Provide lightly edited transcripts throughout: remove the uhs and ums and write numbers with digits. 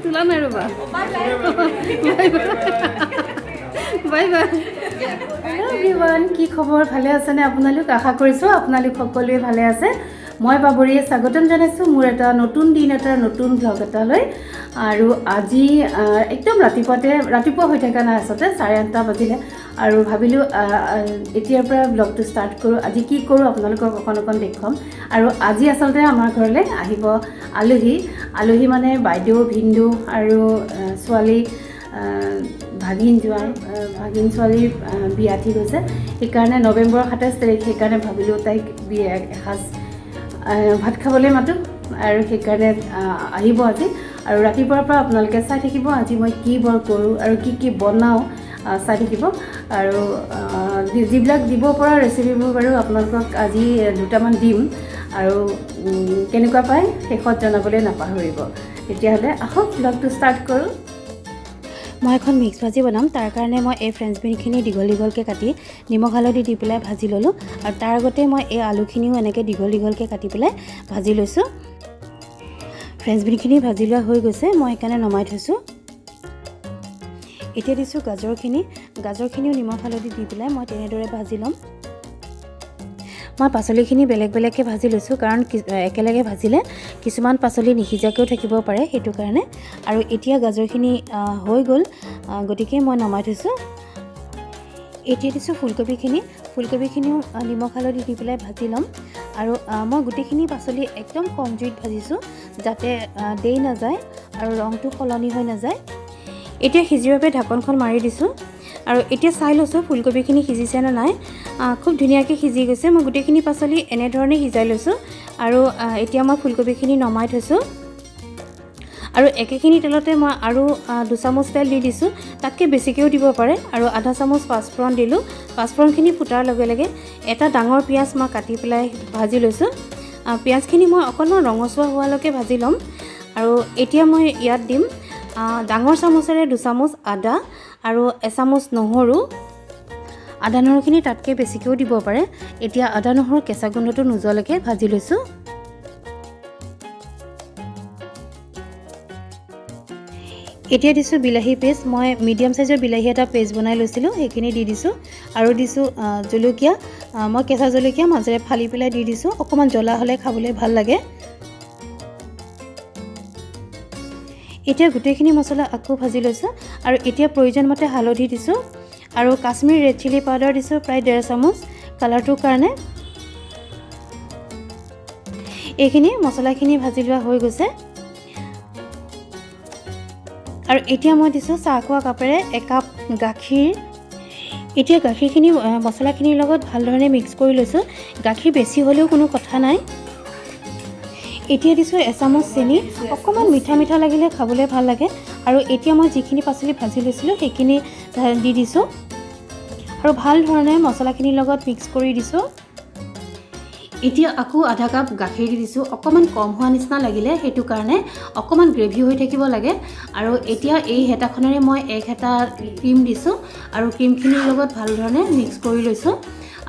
তোলা নাই ৰ'বা বাই বাই হেল্ল' এভৰিৱান কি খবৰ ভালে আছেনে আপোনালোক আশা কৰিছোঁ আপোনালোক সকলোৱে ভালে আছে মই বাবুৰীয়ে স্বাগতম জনাইছোঁ মোৰ এটা নতুন দিন এটা নতুন ব্লগ এটালৈ আৰু আজি একদম ৰাতিপুৱা হৈ থকা নাই আচলতে 8:30 বাজিলে আৰু ভাবিলোঁ এতিয়াৰ পৰা ব্লগটো ষ্টাৰ্ট কৰোঁ আজি কি কৰোঁ আপোনালোকক অকণ দেখুৱাম আৰু আজি আচলতে আমাৰ ঘৰলৈ আহিব আলহী মানে বাইদেউ ভিন্দু আৰু ছোৱালী ভাগিন ছোৱালীৰ বিয়া ঠিক হৈছে সেইকাৰণে নৱেম্বৰৰ 27 তাৰিখ সেইকাৰণে ভাবিলোঁ তাইক এসাঁজ ভাত খাবলৈ মাতোঁ আৰু সেইকাৰণে আহিব আজি আৰু ৰাতিপুৱাৰ পৰা আপোনালোকে চাই থাকিব আজি মই কি বৰ কৰোঁ আৰু কি বনাওঁ চাই থাকিব আৰু যিবিলাক দিব পৰা ৰেচিপিবোৰ বাৰু আপোনালোকক আজি দুটামান দিম আৰু কেনেকুৱা পায় শেষত জনাবলৈ নাপাহৰিব তেতিয়াহ'লে আহক ব্লগটো ষ্টাৰ্ট কৰোঁ মই এখন মিক্স ভাজি বনাম তাৰ কাৰণে মই এই ফ্ৰেঞ্চ বিনখিনি দীঘলকৈ কাটি নিমখ হালধি দি পেলাই ভাজি ল'লোঁ আৰু তাৰ আগতে মই এই আলুখিনিও এনেকৈ দীঘলকৈ কাটি পেলাই ভাজি লৈছোঁ ফ্ৰেঞ্চ বিনখিনি ভাজি লোৱা হৈ গৈছে মই সেইকাৰণে নমাই থৈছোঁ এতিয়া দিছোঁ গাজৰখিনিও নিমখ হালধি দি পেলাই মই তেনেদৰে ভাজি ল'ম মই পাচলিখিনি বেলেগকৈ ভাজি লৈছোঁ কাৰণ একেলগে ভাজিলে কিছুমান পাচলি নিসিজাকৈও থাকিব পাৰে সেইটো কাৰণে আৰু এতিয়া গাজৰখিনি হৈ গ'ল গতিকে মই নমাই থৈছোঁ এতিয়া দিছোঁ ফুলকবিখিনিও নিমখ হালধি দি পেলাই ভাজি ল'ম আৰু মই গোটেইখিনি পাচলি একদম কম জুইত ভাজিছোঁ যাতে দেই নাযায় আৰু ৰংটো সলনি হৈ নাযায় এতিয়া সিজিৰ বাবে ঢাকনখন মাৰি দিছোঁ আৰু এতিয়া চাই লৈছোঁ ফুলকবিখিনি সিজিছে নে নাই খুব ধুনীয়াকৈ সিজি গৈছে মই গোটেইখিনি পাচলি এনেধৰণে সিজাই লৈছোঁ আৰু এতিয়া মই ফুলকবিখিনি নমাই থৈছোঁ আৰু একেখিনি তেলতে মই আৰু 2 চামুচ তেল দি দিছোঁ তাতকৈ বেছিকৈও দিব পাৰে আৰু আধা চামুচ পাঁচফোৰণ দিলোঁ পাঁচফোৰণখিনি ফুটাৰ লগে লগে এটা ডাঙৰ পিঁয়াজ মই কাটি পেলাই ভাজি লৈছোঁ পিঁয়াজখিনি মই অকণমান ৰঙচুৱা হোৱালৈকে ভাজি ল'ম আৰু এতিয়া মই ইয়াত দিম ডাঙৰ চামুচেৰে 2 চামুচ আদা আৰু 1 চামুচ নহৰু আদা নহৰুখিনি তাতকৈ বেছিকৈও দিব পাৰে এতিয়া আদা নহৰু কেঁচা গোন্ধটো নোযোৱালৈকে ভাজি লৈছোঁ এতিয়া দিছোঁ বিলাহী পেষ্ট মই মিডিয়াম চাইজৰ বিলাহী এটা পেষ্ট বনাই লৈছিলোঁ সেইখিনি দি দিছোঁ আৰু দিছোঁ জলকীয়া মই কেঁচা জলকীয়া মাজেৰে ফালি পেলাই দি দিছোঁ অকণমান জ্বলা হ'লে খাবলৈ ভাল লাগে এতিয়া গোটেইখিনি মছলা আকৌ ভাজি লৈছোঁ আৰু এতিয়া প্ৰয়োজন মতে হালধি দিছোঁ আৰু কাশ্মীৰ ৰেড চিলি পাউডাৰ দিছোঁ প্ৰায় 1.5 চামুচ কালাৰটোৰ কাৰণে এইখিনি মছলাখিনি ভাজি লোৱা হৈ গৈছে আৰু এতিয়া মই দিছোঁ চাহ খোৱা কাপেৰে 1 কাপ গাখীৰ এতিয়া গাখীৰখিনি মছলাখিনিৰ লগত ভালধৰণে মিক্স কৰি লৈছোঁ গাখীৰ বেছি হ'লেও কোনো কথা নাই এতিয়া দিছোঁ 1 চামুচ চেনি অকণমান মিঠা লাগিলে খাবলৈ ভাল লাগে আৰু এতিয়া মই যিখিনি পাচলি ভাজি লৈছিলোঁ সেইখিনি দি দিছোঁ আৰু ভাল ধৰণে মছলাখিনিৰ লগত মিক্স কৰি দিছোঁ এতিয়া আকৌ আধা কাপ গাখীৰ দি দিছোঁ অকণমান কম হোৱা নিচিনা লাগিলে সেইটো কাৰণে অকণমান গ্ৰেভি হৈ থাকিব লাগে আৰু এতিয়া এই হেতাখনেৰে মই 1 হেতা ক্ৰীম দিছোঁ আৰু ক্ৰীমখিনিৰ লগত ভাল ধৰণে মিক্স কৰি লৈছোঁ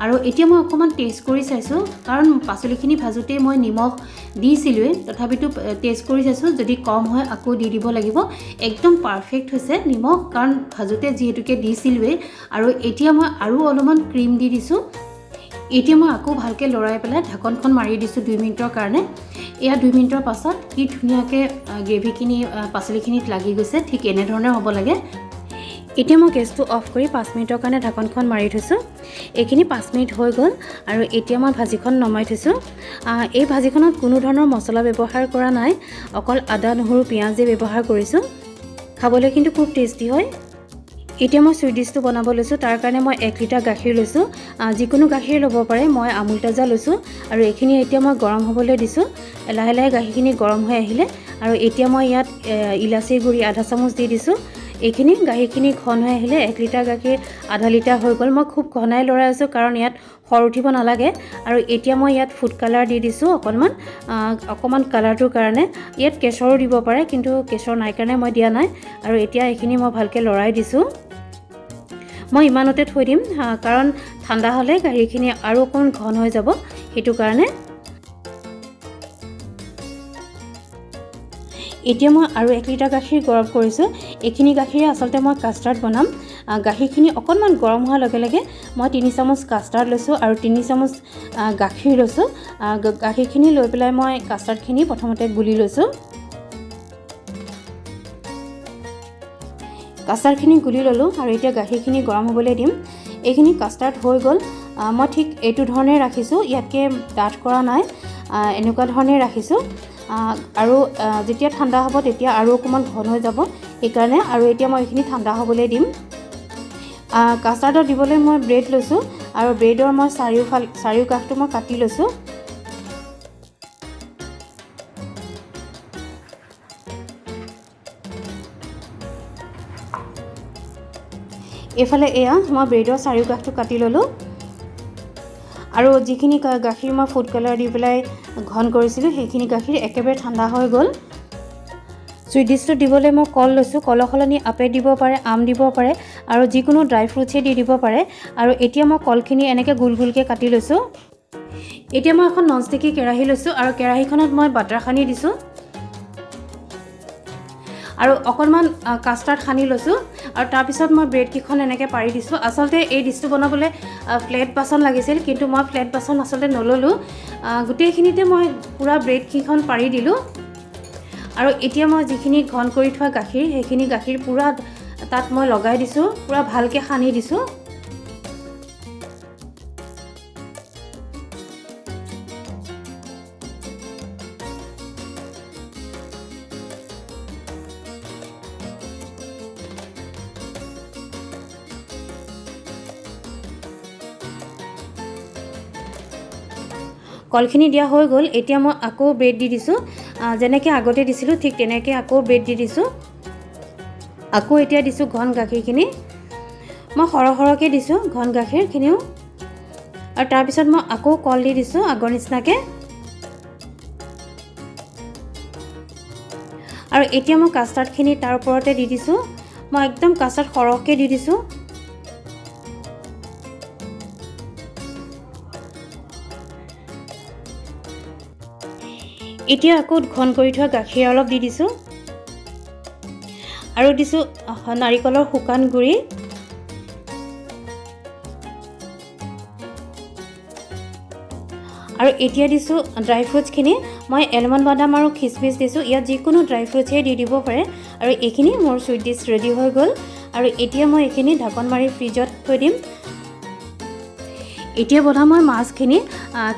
আৰু এতিয়া মই অকণমান টেষ্ট কৰি চাইছোঁ কাৰণ পাচলিখিনি ভাজোঁতেই মই নিমখ দিছিলোঁৱেই তথাপিতো টেষ্ট কৰি চাইছোঁ যদি কম হয় আকৌ দি দিব লাগিব একদম পাৰফেক্ট হৈছে নিমখ কাৰণ ভাজোঁতে যিহেতুকে দিছিলোঁৱেই আৰু এতিয়া মই আৰু অলপমান ক্ৰীম দি দিছোঁ এতিয়া মই আকৌ ভালকৈ লৰাই পেলাই ঢাকনখন মাৰি দিছোঁ 2 মিনিটৰ কাৰণে এয়া 2 মিনিটৰ পাছত কি ধুনীয়াকৈ গ্ৰেভিখিনি পাচলিখিনিত লাগি গৈছে ঠিক এনেধৰণে হ'ব লাগে এতিয়া মই গেছটো অফ কৰি 5 মিনিটৰ কাৰণে ঢাকনখন মাৰি থৈছোঁ এইখিনি 5 মিনিট হৈ গ'ল আৰু এতিয়া মই ভাজিখন নমাই থৈছোঁ এই ভাজিখনত কোনো ধৰণৰ মছলা ব্যৱহাৰ কৰা নাই অকল আদা নহৰু পিঁয়াজে ব্যৱহাৰ কৰিছোঁ খাবলৈ কিন্তু খুব টেষ্টি হয় এতিয়া মই চুইট ডিছটো বনাব লৈছোঁ তাৰ কাৰণে মই 1 লিটাৰ গাখীৰ লৈছোঁ যিকোনো গাখীৰ ল'ব পাৰে মই আমুল তাজা লৈছোঁ আৰু এইখিনি এতিয়া মই গৰম হ'বলৈ দিছোঁ লাহে গাখীৰখিনি গৰম হৈ আহিলে আৰু এতিয়া মই ইয়াত ইলাচিৰ গুড়ি আধা চামুচ দি দিছোঁ এইখিনি গাখীৰখিনি ঘন হৈ আহিলে 1 লিটাৰ গাখীৰ আধা লিটাৰ হৈ গ'ল মই খুব ঘনাই লৰাই আছোঁ কাৰণ ইয়াত খৰ উঠিব নালাগে আৰু এতিয়া মই ইয়াত ফুড কালাৰ দি দিছোঁ অকণমান কালাৰটোৰ কাৰণে ইয়াত কেশৰো দিব পাৰে কিন্তু কেশৰ নাই কাৰণে মই দিয়া নাই আৰু এতিয়া এইখিনি মই ভালকৈ লৰাই দিছোঁ মই ইমানতে থৈ দিম কাৰণ ঠাণ্ডা হ'লে গাখীৰখিনি আৰু অকণমান ঘন হৈ যাব সেইটো কাৰণে এতিয়া মই আৰু 1 লিটাৰ গাখীৰ গৰম কৰিছোঁ। এইখিনি গাখীৰে আচলতে মই কাষ্টাৰ্ড বনাম। গাখীৰখিনি অকণমান গৰম হোৱাৰ লগে লগে মই 3 চামুচ কাষ্টাৰ্ড লৈছোঁ আৰু 3 চামুচ গাখীৰ লৈছোঁ। গাখীৰখিনি লৈ পেলাই মই কাষ্টাৰ্ডখিনি প্ৰথমতে গুলি লৈছোঁ। কাষ্টাৰ্ডখিনি গুলি ল'লোঁ আৰু এতিয়া গাখীৰখিনি গৰম হ'বলৈ দিম। এইখিনি কাষ্টাৰ্ড হৈ গ'ল। মই ঠিক এইটো ধৰণে ৰাখিছোঁ, ইয়াতকৈ ডাঠ কৰা নাই, এনেকুৱা ধৰণে ৰাখিছোঁ। আৰু যেতিয়া ঠাণ্ডা হ'ব তেতিয়া আৰু অকণমান ঘন হৈ যাব, সেইকাৰণে আৰু এতিয়া মই এইখিনি ঠাণ্ডা হ'বলৈ দিম। কাষ্টাৰ্ডত দিবলৈ মই ব্ৰেড লৈছোঁ আৰু ব্ৰেডৰ মই চাৰিও কাষটো মই কাটি লৈছোঁ। এইফালে এয়া মই ব্ৰেডৰ চাৰিও কাষটো কাটি ল'লোঁ আৰু যিখিনি গাখীৰ মই ফুড কালাৰ দি পেলাই ঘন কৰিছিলোঁ সেইখিনি গাখীৰ একেবাৰে ঠাণ্ডা হৈ গ'ল। চুইট ডিছটো দিবলৈ মই কল লৈছোঁ। কলৰ সলনি আপেল দিব পাৰে, আম দিব পাৰে আৰু যিকোনো ড্ৰাই ফ্ৰুটছেই দি দিব পাৰে। আৰু এতিয়া মই কলখিনি এনেকৈ গোল গোলকৈ কাটি লৈছোঁ। এতিয়া মই এখন ননষ্টিকি কেৰাহী লৈছোঁ আৰু কেৰাহীখনত মই বাটাৰ সানি দিছোঁ আৰু অকণমান কাষ্টাৰ্ড সানি লৈছোঁ আৰু তাৰপিছত মই ব্ৰেডকেইখন এনেকৈ পাৰি দিছোঁ। আচলতে এই ডিছটো বনাবলৈ ফ্লেট বাচন লাগিছিল, কিন্তু মই ফ্লেট বাচন আচলতে নল'লোঁ। গোটেইখিনিতে মই পূৰা ব্ৰেডকেইখন পাৰি দিলোঁ আৰু এতিয়া মই যিখিনি ঘন কৰি থোৱা গাখীৰ সেইখিনি গাখীৰ পূৰা তাত মই লগাই দিছোঁ, পূৰা ভালকৈ সানি দিছোঁ। কলখিনি দিয়া হৈ গ'ল। এতিয়া মই আকৌ ব্ৰেড দি দিছোঁ, যেনেকৈ আগতে দিছিলোঁ ঠিক তেনেকৈ আকৌ ব্ৰেড দি দিছোঁ। আকৌ এতিয়া দিছোঁ ঘন গাখীৰখিনি, মই সৰহকৈ দিছোঁ ঘন গাখীৰখিনিও। আৰু তাৰপিছত মই আকৌ কল দি দিছোঁ আগৰ নিচিনাকৈ। আৰু এতিয়া মই কাষ্টাৰ্ডখিনি তাৰ ওপৰতে দি দিছোঁ। মই একদম কাষ্টাৰ্ড সৰহকৈ দি দিছোঁ। এতিয়া আকৌ ঘন কৰি থোৱা গাখীৰ অলপ দি দিছোঁ আৰু দিছোঁ নাৰিকলৰ শুকান গুড়ি। আৰু এতিয়া দিছোঁ ড্ৰাই ফ্ৰুটছখিনি। মই এলমণ্ড বাদাম আৰু খিচমিচ দিছোঁ, ইয়াত যিকোনো ড্ৰাই ফ্ৰুটছেই দি দিব পাৰে। আৰু এইখিনি মোৰ চুইট ডিছ ৰেডি হৈ গ'ল আৰু এতিয়া মই এইখিনি ঢাকন মাৰি ফ্ৰিজত থৈ দিম। এতিয়া বনাম মই মাছখিনি,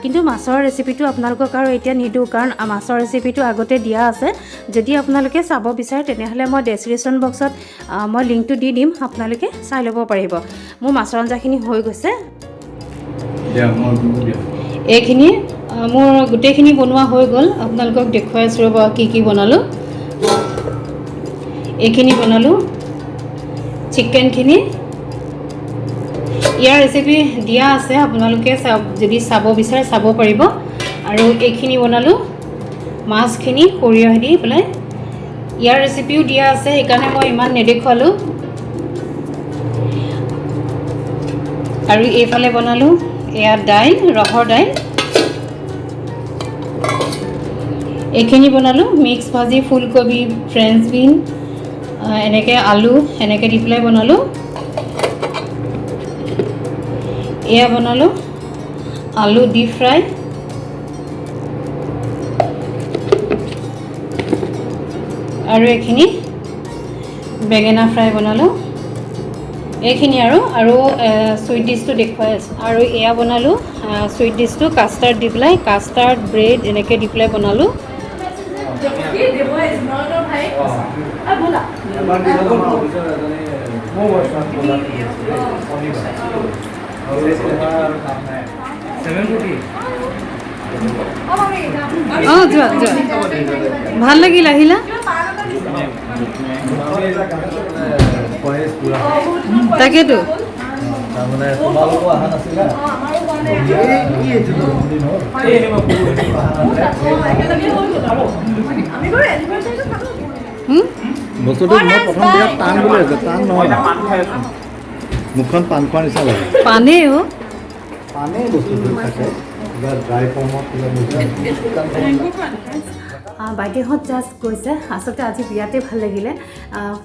কিন্তু মাছৰ ৰেচিপিটো আপোনালোকক আৰু এতিয়া নিদিওঁ, কাৰণ মাছৰ ৰেচিপিটো আগতে দিয়া আছে। যদি আপোনালোকে চাব বিচাৰে তেনেহ'লে মই ডেছক্ৰিপশ্যন বক্সত মই লিংকটো দি দিম, আপোনালোকে চাই ল'ব পাৰিব। মোৰ মাছৰ আঞ্জাখিনি হৈ গৈছে। এইখিনি মোৰ গোটেইখিনি বনোৱা হৈ গ'ল। আপোনালোকক দেখুৱাই আছোঁ ৰ'ব কি কি বনালোঁ। এইখিনি বনালোঁ চিকেনখিনি, ইয়াৰ ৰেচিপি দিয়া আছে, আপোনালোকে যদি চাব বিচাৰে চাব পাৰিব। আৰু এইখিনি বনালোঁ মাছখিনি সৰিয়হ দি পেলাই, ইয়াৰ ৰেচিপিও দিয়া আছে, সেইকাৰণে মই ইমান নেদেখুৱালোঁ। আৰু এইফালে বনালোঁ এয়া দাইল, ৰহৰ দাইল। এইখিনি বনালোঁ মিক্স ভাজি, ফুলকবি, ফ্ৰেঞ্চ বিন, এনেকৈ আলু এনেকৈ দি পেলাই বনালোঁ। এয়া বনালোঁ আলু ডিপ ফ্ৰাই। আৰু এইখিনি বেঙেনা ফ্ৰাই বনালোঁ। এইখিনি আৰু চুইট ডিছটো দেখুৱাই আছোঁ। আৰু এয়া বনালোঁ চুইট ডিছটো কাষ্টাৰ্ড দি পেলাই, কাষ্টাৰ্ড ব্ৰেড এনেকৈ দি পেলাই বনালোঁ। যোৱা ভাল লাগিল, আহিলা। তাকেতো বস্তুটো মই প্ৰথম বিৰাট টান বুলি আছে, টান নহয়, মুখখন পান খোৱাৰ নিচিনা লাগে। পানেই পানেই বস্তুটো থাকে, কিবা ড্ৰাই ফৰ্মত কিবা বাইদেউহঁত জাষ্ট গৈছে আচলতে আজি বিৰাটে ভাল লাগিলে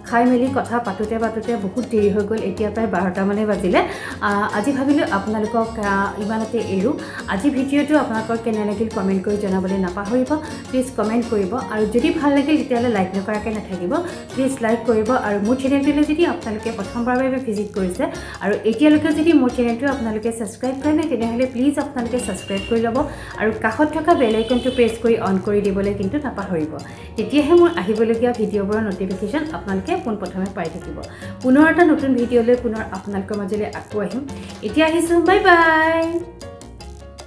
খাই মেলি কথা পাতোঁতে বহুত দেৰি হৈ গ'ল এতিয়া প্ৰায় 12টা মানে বাজিলে আজি ভাবিলোঁ আপোনালোকক ইমানতে এৰোঁ আজি ভিডিঅ'টো আপোনালোকৰ কেনে লাগিল কমেণ্ট কৰি জনাবলৈ নাপাহৰিব প্লিজ কমেণ্ট কৰিব আৰু যদি ভাল লাগিল তেতিয়াহ'লে লাইক নকৰাকৈ নাথাকিব প্লিজ লাইক কৰিব আৰু মোৰ চেনেলটোলৈ যদি আপোনালোকে প্ৰথমবাৰৰ বাবে ভিজিট কৰিছে আৰু এতিয়ালৈকে যদি মোৰ চেনেলটো আপোনালোকে ছাবস্ক্ৰাইব কৰে নাই তেনেহ'লে প্লিজ আপোনালোকে ছাবস্ক্ৰাইব কৰি ল'ব আৰু কাষত থকা বেল আইকনটো প্ৰেছ কৰি অন কৰি দিবলৈ কিন্তু নাপাহৰিব তেতিয়াহে মোৰ আহিবলগীয়া ভিডিঅ'বোৰৰ ন'টিফিকেশ্যন আপোনালোকে পোনপ্ৰথমে পাই থাকিব পুনৰ এটা নতুন ভিডিঅ'লৈ পুনৰ আপোনালোকৰ মাজলৈ আকৌ আহিম এতিয়া আহিছোঁ বাই বাই